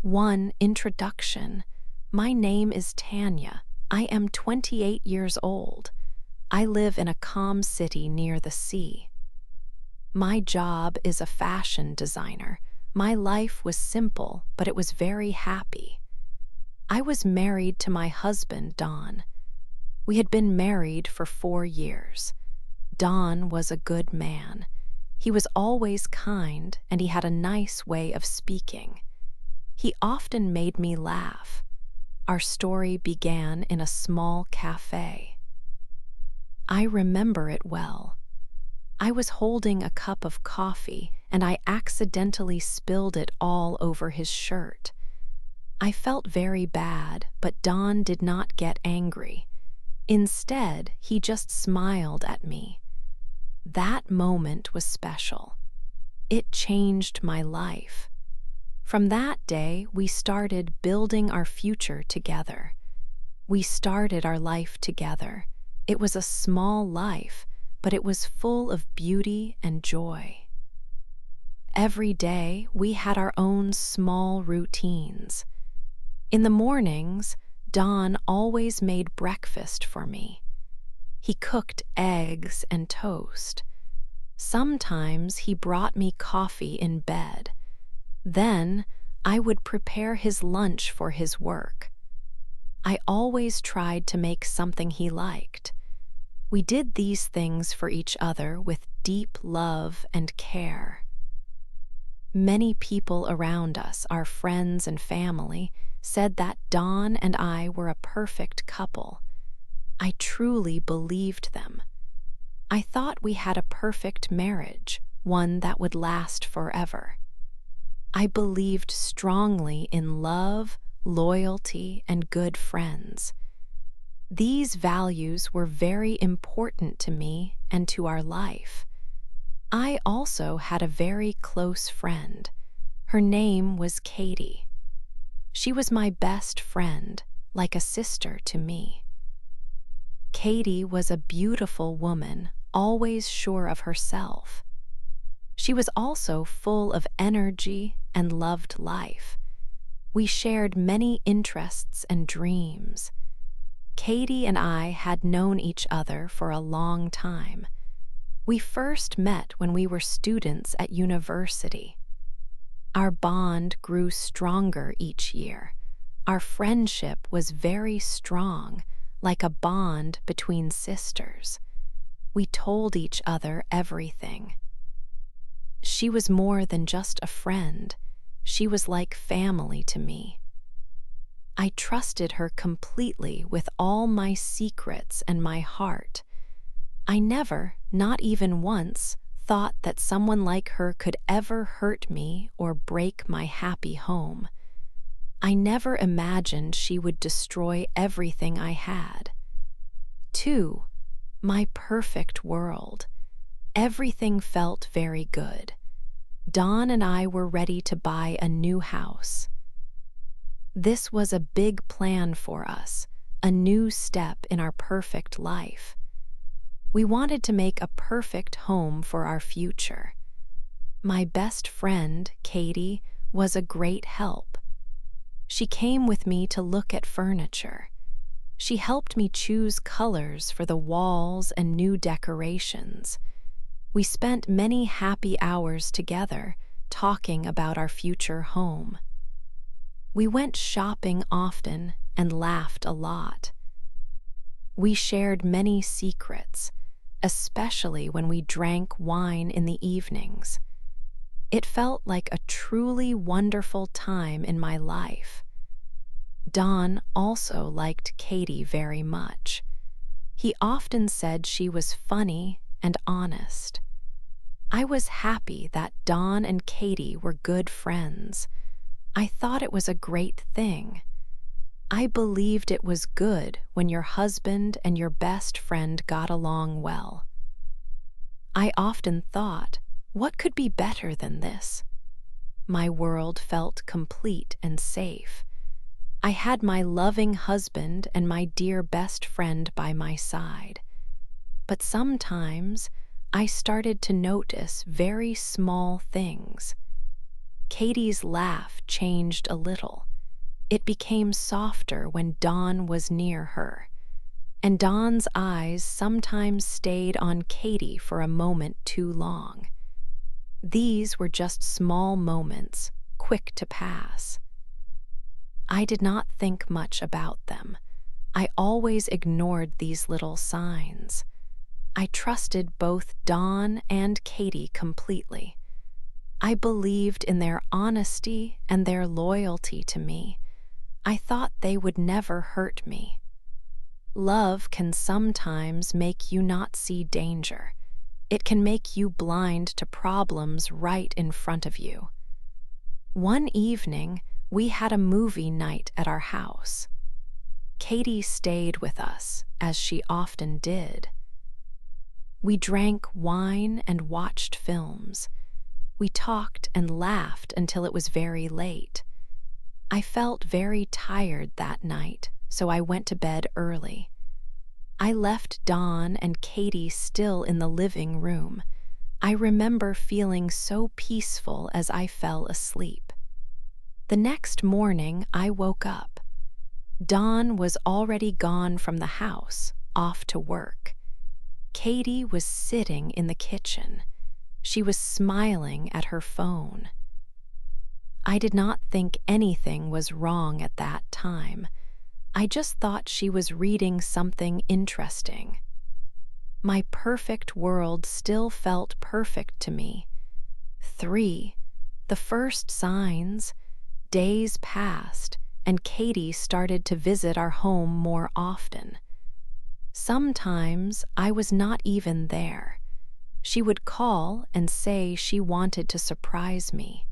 1. Introduction. My name is Tanya. I am 28 years old. I live in a calm city near the sea. My job is a fashion designer. My life was simple, but it was very happy. I was married to my husband, Don. We had been married for 4 years. Don was a good man. He was always kind, and he had a nice way of speaking. He often made me laugh. Our story began in a small cafe. I remember it well. I was holding a cup of coffee, and I accidentally spilled it all over his shirt. I felt very bad, but Don did not get angry. Instead, he just smiled at me. That moment was special. It changed my life. From that day, we started building our future together. We started our life together. It was a small life, but it was full of beauty and joy. Every day, we had our own small routines. In the mornings, Don always made breakfast for me. He cooked eggs and toast. Sometimes he brought me coffee in bed. Then I would prepare his lunch for his work. I always tried to make something he liked. We did these things for each other with deep love and care. Many people around us, our friends and family, said that Don and I were a perfect couple. I truly believed them. I thought we had a perfect marriage, one that would last forever. I believed strongly in love, loyalty, and good friends. These values were very important to me and to our life. I also had a very close friend. Her name was Katie. She was my best friend, like a sister to me. Katie was a beautiful woman, always sure of herself. She was also full of energy and loved life. We shared many interests and dreams. Katie and I had known each other for a long time. We first met when we were students at university. Our bond grew stronger each year. Our friendship was very strong, like a bond between sisters. We told each other everything. She was more than just a friend. She was like family to me. I trusted her completely with all my secrets and my heart. I never, not even once, thought that someone like her could ever hurt me or break my happy home. I never imagined she would destroy everything I had. 2. My perfect world. Everything felt very good. Don and I were ready to buy a new house. This was a big plan for us, a new step in our perfect life. We wanted to make a perfect home for our future. My best friend, Katie, was a great help. She came with me to look at furniture. She helped me choose colors for the walls and new decorations. We spent many happy hours together, talking about our future home. We went shopping often and laughed a lot. We shared many secrets, especially when we drank wine in the evenings. It felt like a truly wonderful time in my life. Don also liked Katie very much. He often said she was funny and honest. I was happy that Don and Katie were good friends. I thought it was a great thing. I believed it was good when your husband and your best friend got along well. I often thought, what could be better than this? My world felt complete and safe. I had my loving husband and my dear best friend by my side. But sometimes I started to notice very small things. Katie's laugh changed a little. It became softer when Dawn was near her, and Dawn's eyes sometimes stayed on Katie for a moment too long. These were just small moments, quick to pass. I did not think much about them. I always ignored these little signs. I trusted both Dawn and Katie completely. I believed in their honesty and their loyalty to me. I thought they would never hurt me. Love can sometimes make you not see danger. It can make you blind to problems right in front of you. One evening, we had a movie night at our house. Katie stayed with us, as she often did. We drank wine and watched films. We talked and laughed until it was very late. I felt very tired that night, so I went to bed early. I left Dawn and Katie still in the living room. I remember feeling so peaceful as I fell asleep. The next morning, I woke up. Dawn was already gone from the house, off to work. Katie was sitting in the kitchen. She was smiling at her phone. I did not think anything was wrong at that time. I just thought she was reading something interesting. My perfect world still felt perfect to me. 3. The first signs. Days passed, and Katie started to visit our home more often. Sometimes I was not even there. She would call and say she wanted to surprise me.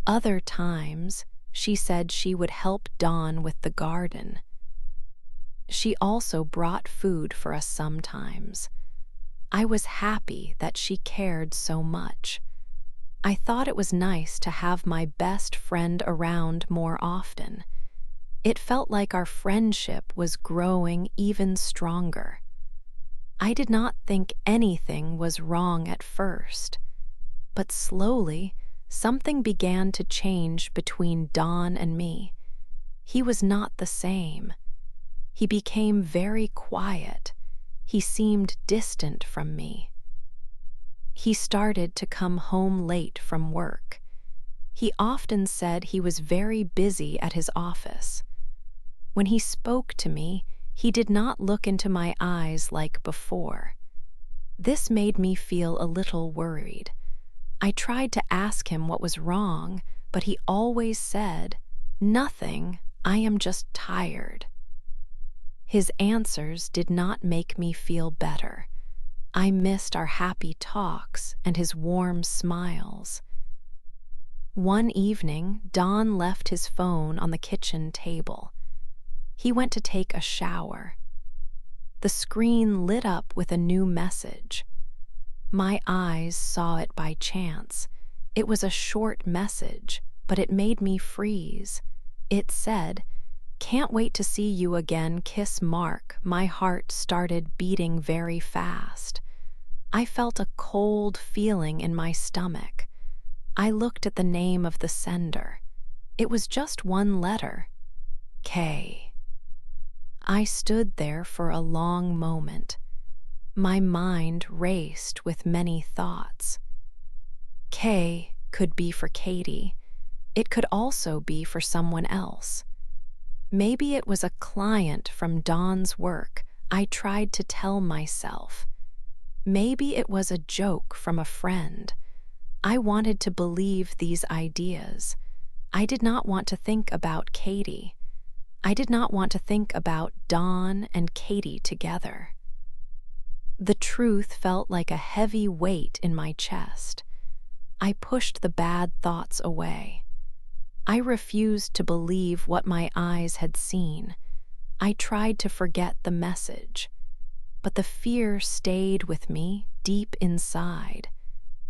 Other times, she said she would help Dawn with the garden. She also brought food for us sometimes. I was happy that she cared so much. I thought it was nice to have my best friend around more often. It felt like our friendship was growing even stronger. I did not think anything was wrong at first, but slowly something began to change between Dawn and me. He was not the same. He became very quiet. He seemed distant from me. He started to come home late from work. He often said he was very busy at his office. When he spoke to me, he did not look into my eyes like before. This made me feel a little worried. I tried to ask him what was wrong, but he always said, "Nothing, I am just tired." His answers did not make me feel better. I missed our happy talks and his warm smiles. One evening, Don left his phone on the kitchen table. He went to take a shower. The screen lit up with a new message. My eyes saw it by chance. It was a short message, but it made me freeze. It said, "Can't wait to see you again, kiss Mark." My heart started beating very fast. I felt a cold feeling in my stomach. I looked at the name of the sender. It was just one letter, K. I stood there for a long moment. My mind raced with many thoughts. K could be for Katie. It could also be for someone else. Maybe it was a client from Dawn's work, I tried to tell myself. Maybe it was a joke from a friend. I wanted to believe these ideas. I did not want to think about Katie. I did not want to think about Dawn and Katie together. The truth felt like a heavy weight in my chest. I pushed the bad thoughts away. I refused to believe what my eyes had seen. I tried to forget the message, but the fear stayed with me deep inside.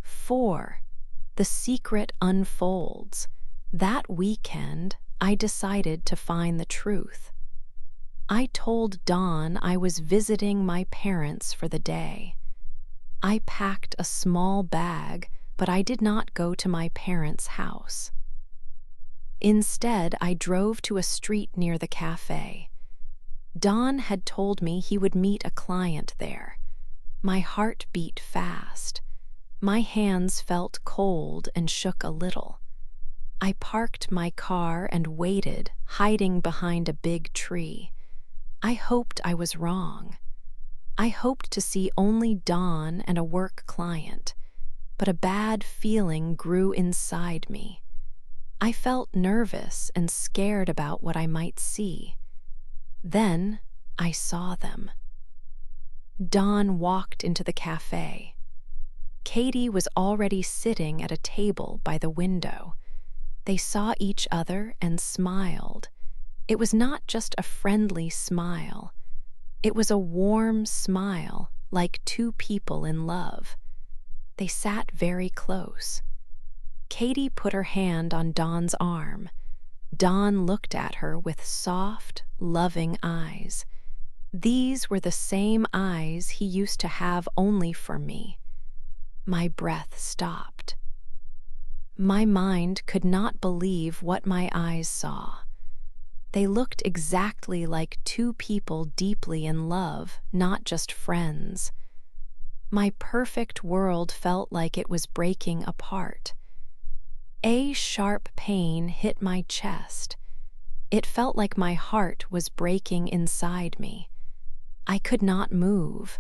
4. The secret unfolds. That weekend, I decided to find the truth. I told Dawn I was visiting my parents for the day. I packed a small bag, but I did not go to my parents' house. Instead, I drove to a street near the cafe. Don had told me he would meet a client there. My heart beat fast. My hands felt cold and shook a little. I parked my car and waited, hiding behind a big tree. I hoped I was wrong. I hoped to see only Don and a work client, but a bad feeling grew inside me. I felt nervous and scared about what I might see. Then I saw them. Don walked into the cafe. Katie was already sitting at a table by the window. They saw each other and smiled. It was not just a friendly smile. It was a warm smile, like two people in love. They sat very close. Katie put her hand on Don's arm. Don looked at her with soft, loving eyes. These were the same eyes he used to have only for me. My breath stopped. My mind could not believe what my eyes saw. They looked exactly like two people deeply in love, not just friends. My perfect world felt like it was breaking apart. A sharp pain hit my chest. It felt like my heart was breaking inside me. I could not move.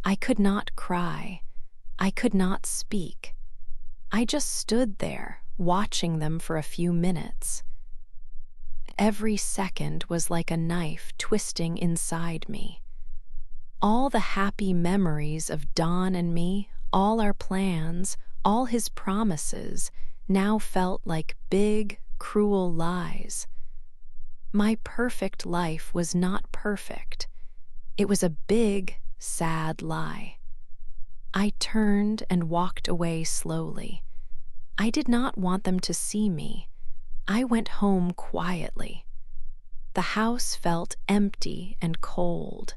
I could not cry. I could not speak. I just stood there, watching them for a few minutes. Every second was like a knife twisting inside me. All the happy memories of Don and me, all our plans, all his promises, now felt like big, cruel lies. My perfect life was not perfect. It was a big, sad lie. I turned and walked away slowly. I did not want them to see me. I went home quietly. The house felt empty and cold.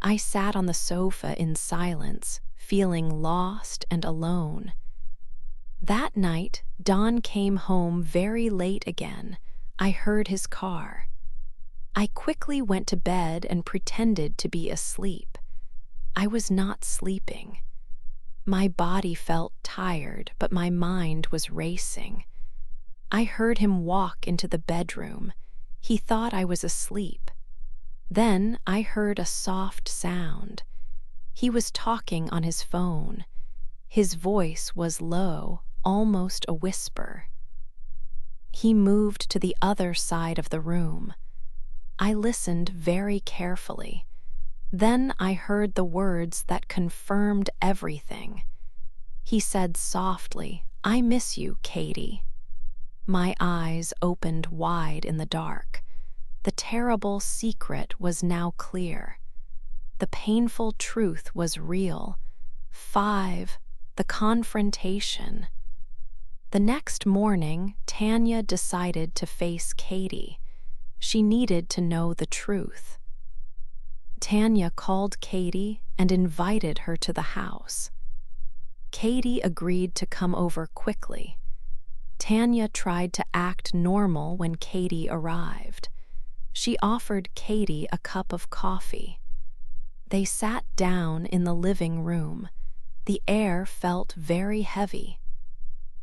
I sat on the sofa in silence, feeling lost and alone. That night, Don came home very late again. I heard his car. I quickly went to bed and pretended to be asleep. I was not sleeping. My body felt tired, but my mind was racing. I heard him walk into the bedroom. He thought I was asleep. Then I heard a soft sound. He was talking on his phone. His voice was low, almost a whisper. He moved to the other side of the room. I listened very carefully. Then I heard the words that confirmed everything. He said softly, "I miss you, Katie." My eyes opened wide in the dark. The terrible secret was now clear. The painful truth was real. 5. The confrontation. The next morning, Tanya decided to face Katie. She needed to know the truth. Tanya called Katie and invited her to the house. Katie agreed to come over quickly. Tanya tried to act normal when Katie arrived. She offered Katie a cup of coffee. They sat down in the living room. The air felt very heavy.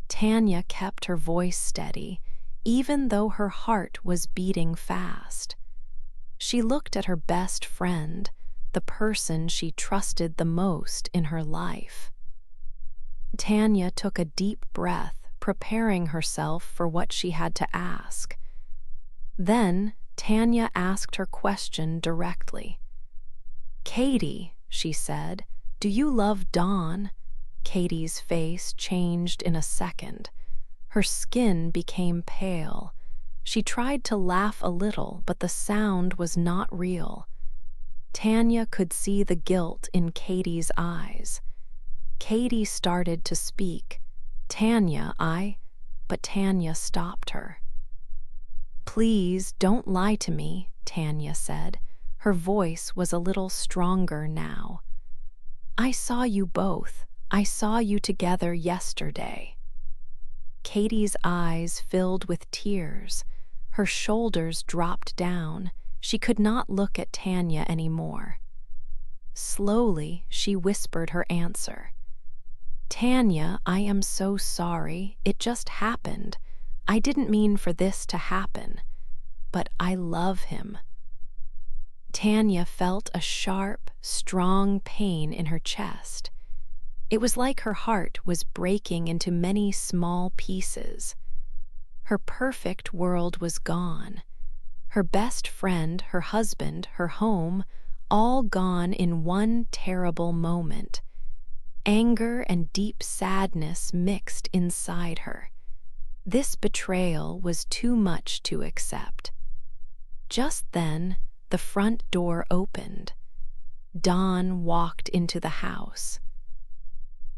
Tanya kept her voice steady, even though her heart was beating fast. She looked at her best friend, the person she trusted the most in her life. Tanya took a deep breath, preparing herself for what she had to ask. Then Tanya asked her question directly. "Katie," she said, "do you love Don?" Katie's face changed in a second. Her skin became pale. She tried to laugh a little, but the sound was not real. Tanya could see the guilt in Katie's eyes. Katie started to speak. "Tanya, But Tanya stopped her. "Please, don't lie to me," Tanya said. Her voice was a little stronger now. "I saw you both. I saw you together yesterday." Katie's eyes filled with tears. Her shoulders dropped down. She could not look at Tanya anymore. Slowly, she whispered her answer. "Tanya, I am so sorry. It just happened. I didn't mean for this to happen. But I love him." Tanya felt a sharp, strong pain in her chest. It was like her heart was breaking into many small pieces. Her perfect world was gone. Her best friend, her husband, her home, all gone in one terrible moment. Anger and deep sadness mixed inside her. This betrayal was too much to accept. Just then, the front door opened. Don walked into the house.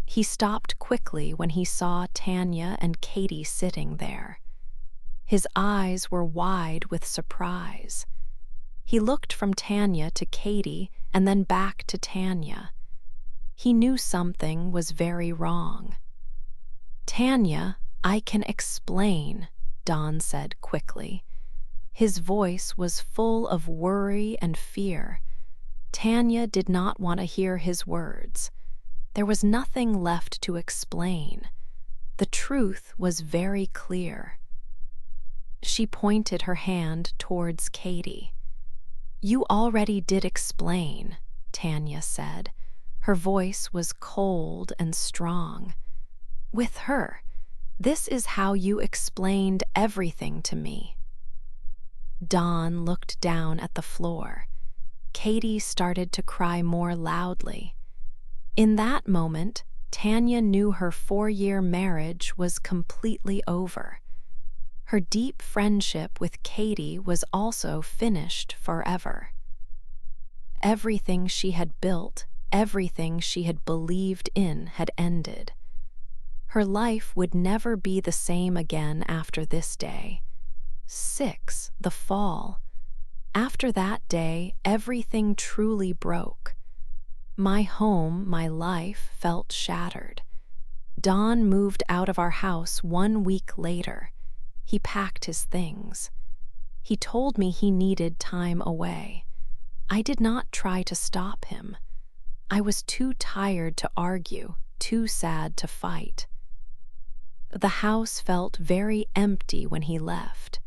He stopped quickly when he saw Tanya and Katie sitting there. His eyes were wide with surprise. He looked from Tanya to Katie and then back to Tanya. He knew something was very wrong. "Tanya, I can explain," Don said quickly. His voice was full of worry and fear. Tanya did not want to hear his words. There was nothing left to explain. The truth was very clear. She pointed her hand towards Katie. "You already did explain," Tanya said. Her voice was cold and strong. "With her, this is how you explained everything to me." Don looked down at the floor. Katie started to cry more loudly. In that moment, Tanya knew her 4-year marriage was completely over. Her deep friendship with Katie was also finished forever. Everything she had built, everything she had believed in had ended. Her life would never be the same again after this day. 6, the fall. After that day, everything truly broke. My home, my life, felt shattered. Don moved out of our house 1 week later. He packed his things. He told me he needed time away. I did not try to stop him. I was too tired to argue, too sad to fight. The house felt very empty when he left.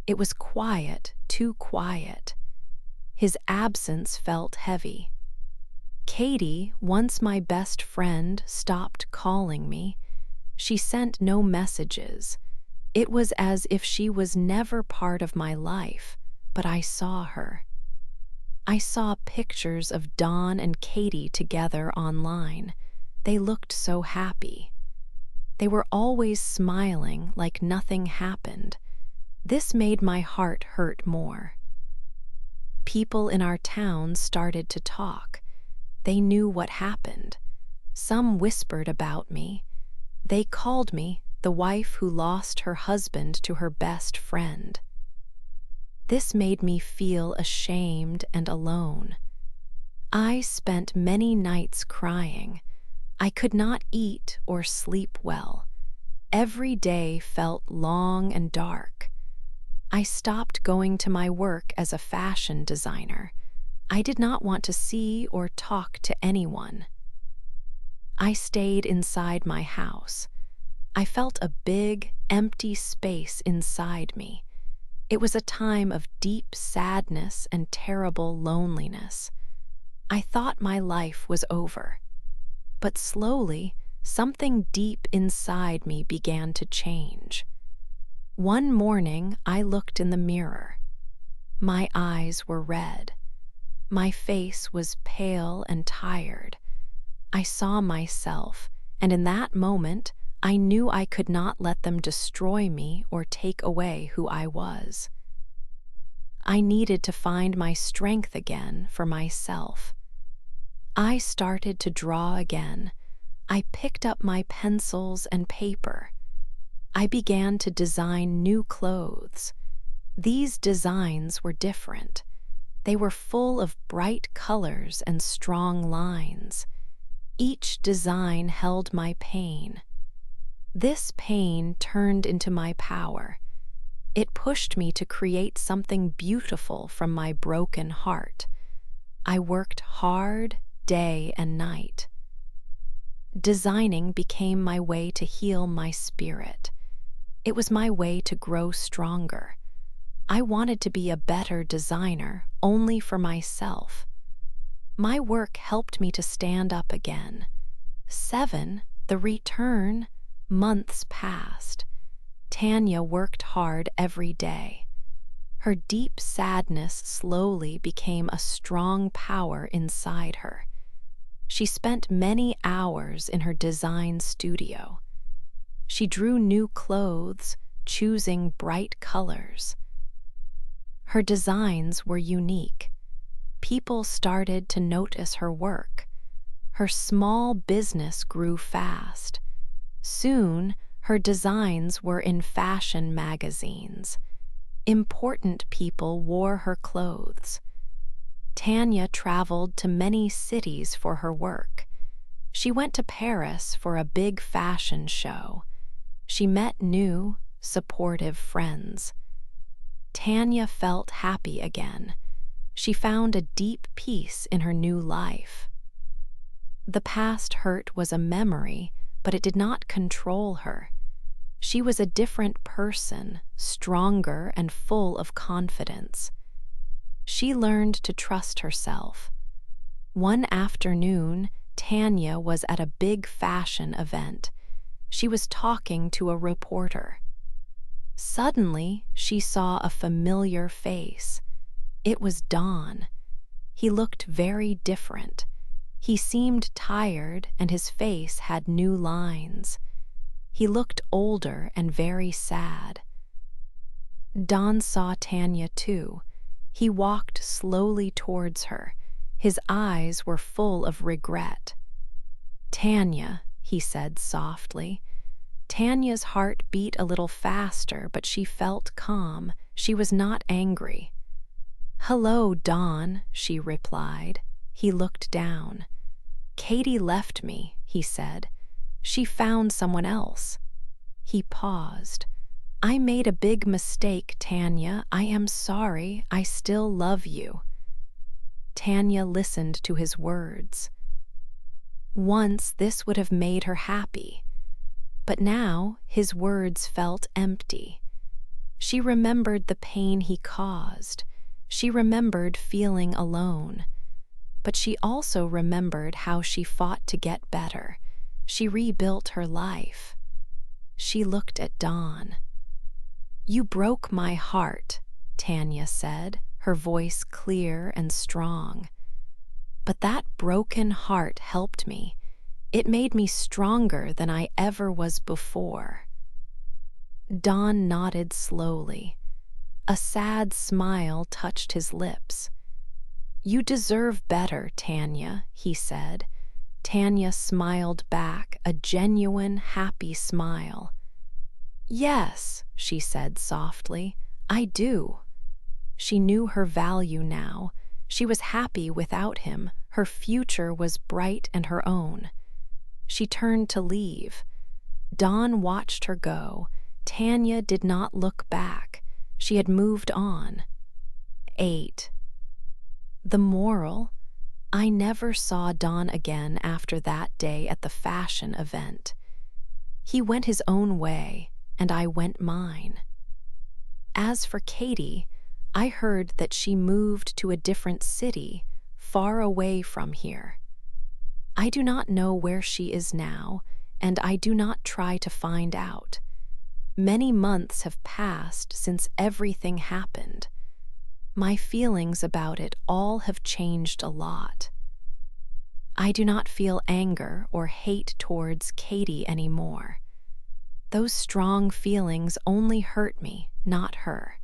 It was quiet, too quiet. His absence felt heavy. Katie, once my best friend, stopped calling me. She sent no messages. It was as if she was never part of my life, but I saw her. I saw pictures of Don and Katie together online. They looked so happy. They were always smiling like nothing happened. This made my heart hurt more. People in our town started to talk. They knew what happened. Some whispered about me. They called me the wife who lost her husband to her best friend. This made me feel ashamed and alone. I spent many nights crying. I could not eat or sleep well. Every day felt long and dark. I stopped going to my work as a fashion designer. I did not want to see or talk to anyone. I stayed inside my house. I felt a big, empty space inside me. It was a time of deep sadness and terrible loneliness. I thought my life was over. But slowly, something deep inside me began to change. One morning, I looked in the mirror. My eyes were red. My face was pale and tired. I saw myself, and in that moment, I knew I could not let them destroy me or take away who I was. I needed to find my strength again for myself. I started to draw again. I picked up my pencils and paper. I began to design new clothes. These designs were different. They were full of bright colors and strong lines. Each design held my pain. This pain turned into my power. It pushed me to create something beautiful from my broken heart. I worked hard, day and night. Designing became my way to heal my spirit. It was my way to grow stronger. I wanted to be a better designer, only for myself. My work helped me to stand up again. 7, the return. Months passed. Tanya worked hard every day. Her deep sadness slowly became a strong power inside her. She spent many hours in her design studio. She drew new clothes, choosing bright colors. Her designs were unique. People started to notice her work. Her small business grew fast. Soon, her designs were in fashion magazines. Important people wore her clothes. Tanya traveled to many cities for her work. She went to Paris for a big fashion show. She met new, supportive friends. Tanya felt happy again. She found a deep peace in her new life. The past hurt was a memory, but it did not control her. She was a different person, stronger and full of confidence. She learned to trust herself. One afternoon, Tanya was at a big fashion event. She was talking to a reporter. Suddenly, she saw a familiar face. It was Don. He looked very different. He seemed tired and his face had new lines. He looked older and very sad. Don saw Tanya too. He walked slowly towards her. His eyes were full of regret. "Tanya," he said softly. Tanya's heart beat a little faster, but she felt calm. She was not angry. "Hello, Don," she replied. He looked down. "Katie left me," he said. "She found someone else." He paused. "I made a big mistake, Tanya. I am sorry. I still love you." Tanya listened to his words. Once this would have made her happy, but now his words felt empty. She remembered the pain he caused. She remembered feeling alone. But she also remembered how she fought to get better. She rebuilt her life. She looked at Don. "You broke my heart," Tanya said, her voice clear and strong. "But that broken heart helped me. It made me stronger than I ever was before." Don nodded slowly. A sad smile touched his lips. "You deserve better, Tanya," he said. Tanya smiled back, a genuine, happy smile. "Yes," she said softly, "I do." She knew her value now. She was happy without him. Her future was bright and her own. She turned to leave. Don watched her go. Tanya did not look back. She had moved on. 8. The moral: I never saw Don again after that day at the fashion event. He went his own way, and I went mine. As for Katie, I heard that she moved to a different city, far away from here. I do not know where she is now, and I do not try to find out. Many months have passed since everything happened. My feelings about it all have changed a lot. I do not feel anger or hate towards Katie anymore. Those strong feelings only hurt me, not her.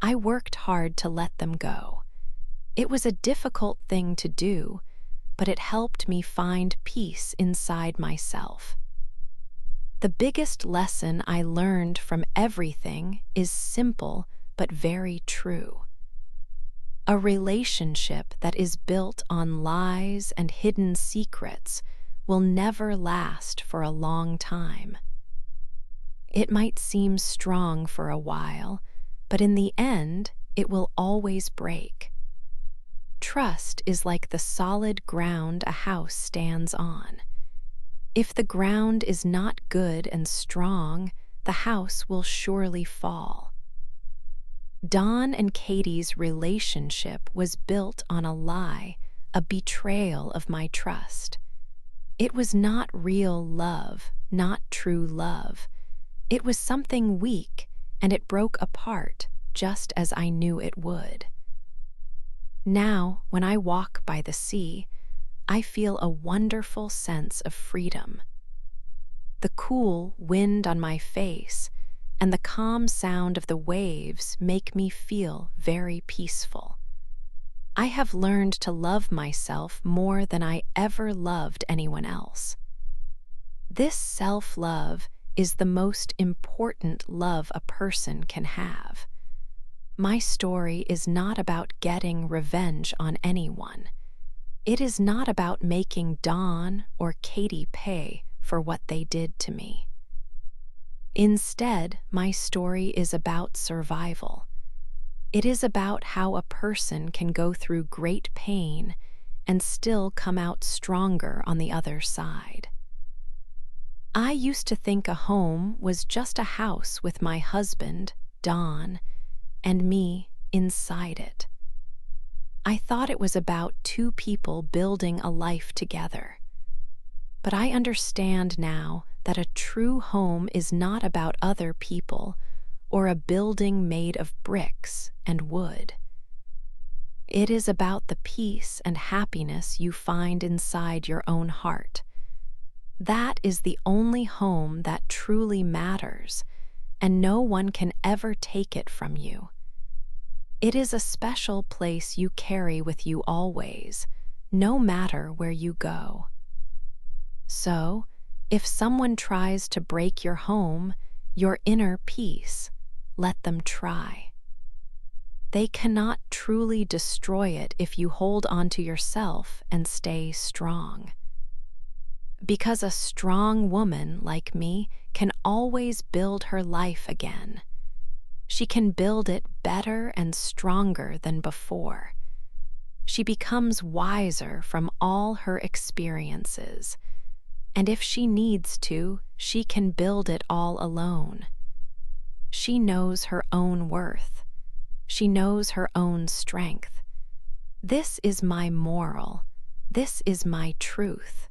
I worked hard to let them go. It was a difficult thing to do, but it helped me find peace inside myself. The biggest lesson I learned from everything is simple but very true. A relationship that is built on lies and hidden secrets will never last for a long time. It might seem strong for a while, but in the end, it will always break. Trust is like the solid ground a house stands on. If the ground is not good and strong, the house will surely fall. Don and Katie's relationship was built on a lie, a betrayal of my trust. It was not real love, not true love. It was something weak, and it broke apart just as I knew it would. Now, when I walk by the sea, I feel a wonderful sense of freedom. The cool wind on my face and the calm sound of the waves make me feel very peaceful. I have learned to love myself more than I ever loved anyone else. This self-love is the most important love a person can have. My story is not about getting revenge on anyone. It is not about making Don or Katie pay for what they did to me. Instead, my story is about survival. It is about how a person can go through great pain and still come out stronger on the other side. I used to think a home was just a house with my husband, Don, and me inside it. I thought it was about two people building a life together. But I understand now that a true home is not about other people or a building made of bricks and wood. It is about the peace and happiness you find inside your own heart. That is the only home that truly matters, and no one can ever take it from you. It is a special place you carry with you always, no matter where you go. So, if someone tries to break your home, your inner peace, let them try. They cannot truly destroy it if you hold on to yourself and stay strong. Because a strong woman like me can always build her life again. She can build it better and stronger than before. She becomes wiser from all her experiences, and if she needs to, she can build it all alone. She knows her own worth. She knows her own strength. This is my moral. This is my truth.